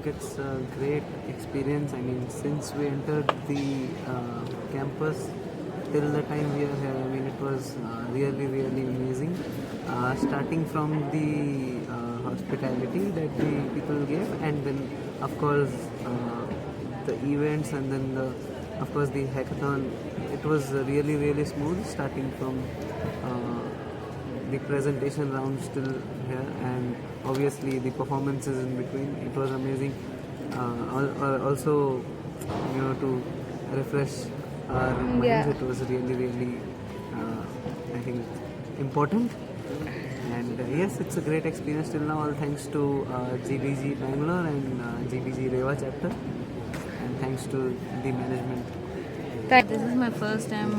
It's a great experience. I mean, since we entered the campus till the time we are here, I mean, it was really, really amazing. Starting from the hospitality that the people gave, and then, of course, the events, and then of course, the hackathon. It was really, really smooth. Starting from the presentation round still here, and obviously the performances in between. It was amazing. Also, to refresh our minds, it was really, really, I think, important. And yes, it's a great experience till now. All thanks to GBG Bangalore and GBG Reva chapter, and thanks to the management. This is my first time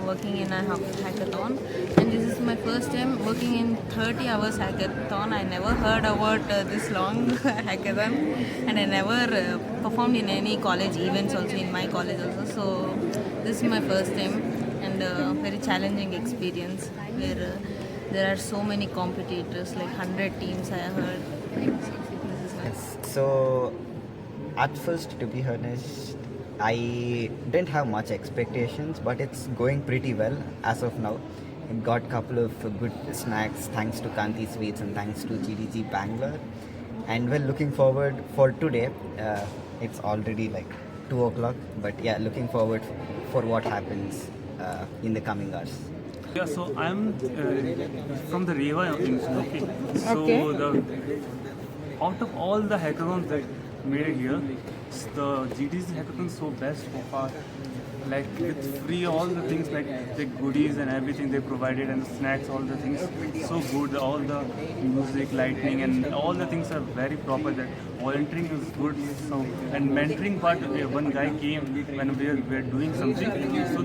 working in a hackathon, and this is my first time working in 30 hours hackathon. I never heard about this long hackathon, and I never performed in any college events also, in my college also. So this is my first time, and very challenging experience where there are so many competitors, like 100 teams I heard. This is nice. So at first, to be honest, I didn't have much expectations, but it's going pretty well as of now. I got a couple of good snacks thanks to Kanti Sweets and thanks to GDG Bangalore. And well, looking forward for today. It's already like 2 o'clock, but yeah, looking forward for what happens in the coming hours. Yeah, so I'm from the Reva Institute. So out of all the hackathons that made here, the GDC hackathon is so best so far. Like with free all the things, like the goodies and everything they provided, and the snacks, all the things so good. All the music, lighting, and all the things are very proper. That volunteering is good. So and mentoring part, one guy came when we were doing something. So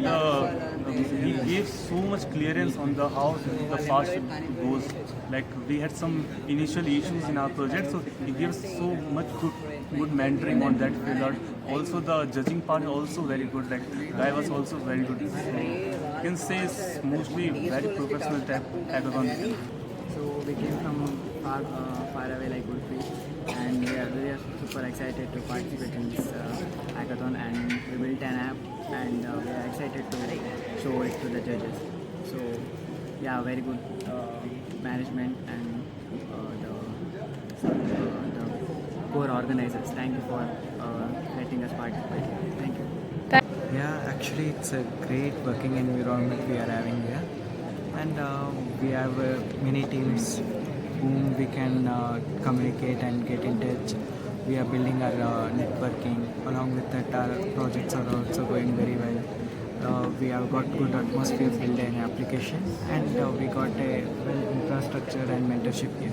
he gave so much clearance on the how the fast goes. Like we had some initial issues in our project, so he gives so much good mentoring on that field. Also the judging part also very good. Like guy was also very good. So you can say it's mostly very professional type hackathon. So we came from far away like Gurpreet, and we are super excited to participate in this hackathon, and we built an app, and we are excited to show it to the judges. So yeah, very good management and the core organizers. Thank you for letting us participate. Thank you. Yeah, actually it's a great working environment we are having here, and we have many teams whom we can communicate and get in touch. We are building our networking. Along with that, our projects are also going very well. We have got good atmosphere built in application, and we got a well infrastructure and mentorship here.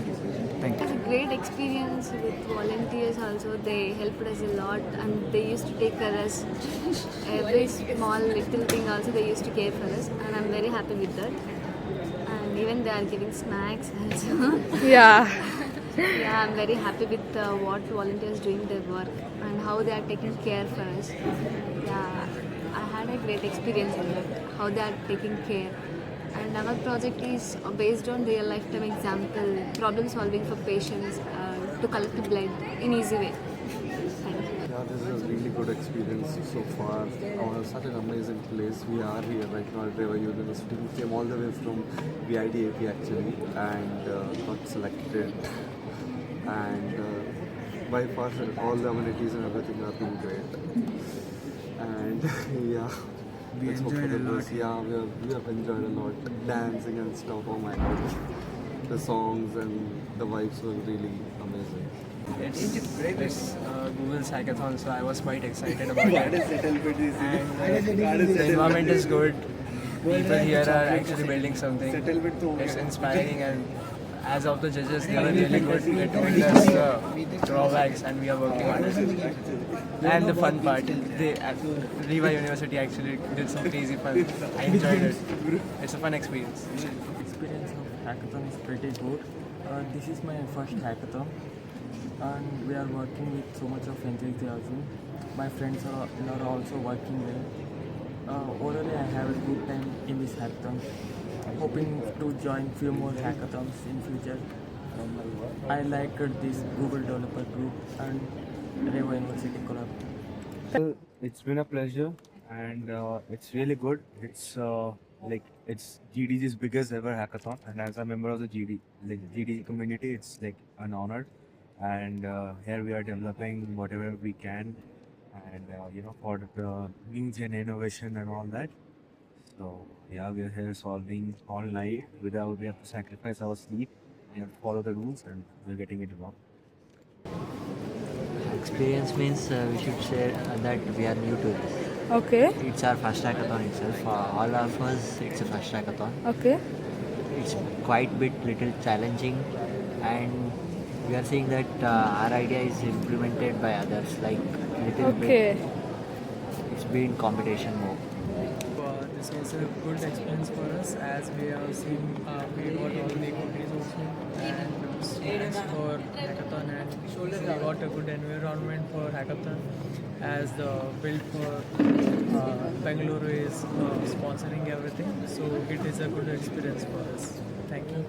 Thank you. It was a great experience with volunteers also. They helped us a lot, and they used to take care of us. Every small little thing also they used to care for us, and I'm very happy with that. And even they are giving snacks also. Yeah. Yeah, I'm very happy with what volunteers doing their work and how they are taking care for us. Yeah, I had a great experience in that, how they are taking care. And our project is based on real lifetime example, problem solving for patients to collect blood in easy way. Thank you. Yeah, this is a really good experience so far. Such an amazing place. We are here right now at Reva University. We came all the way from VIDAP actually, and got selected. And by far all the amenities and everything have been great. And yeah, We let's hope for enjoyed the a lot. best. Yeah, we have enjoyed a lot. Dancing and stuff. Oh my god, the songs and the vibes were really amazing. It's Google's hackathon, so I was quite excited about it. And the environment is good. People here are actually building something. It's inspiring, and as of the judges, they were really good. They told us drawbacks and we are working on it. And the fun part, they at Riva University actually did some crazy fun. I enjoyed it. It's a fun experience. Experience of hackathon is pretty good. This is my first hackathon and we are working with so much of enthusiasm. My friends are also working well. Overall, I have a good time in this hackathon. Hoping to join few more hackathons in future. I liked this Google Developer Group and Reva University collab. Well, it's been a pleasure and it's really good. It's GDG's biggest ever hackathon, and as a member of the GD community, it's like an honor. And here we are developing whatever we can, and for the new gen innovation and all that. So yeah, we are here solving all night without we have to sacrifice our sleep. We have to follow the rules, and we're getting it wrong. Experience means we should say that we are new to this. Okay. It's our first hackathon itself. All of us, it's a first hackathon. Okay. It's quite little challenging, and we are seeing that our idea is implemented by others, like little Okay. bit. It's been competition more. This was a good experience for us as we have seen we got all the goodies also and snacks for hackathon, and we got a good environment for hackathon as the build for Bangalore is sponsoring everything, so it is a good experience for us. Thank you.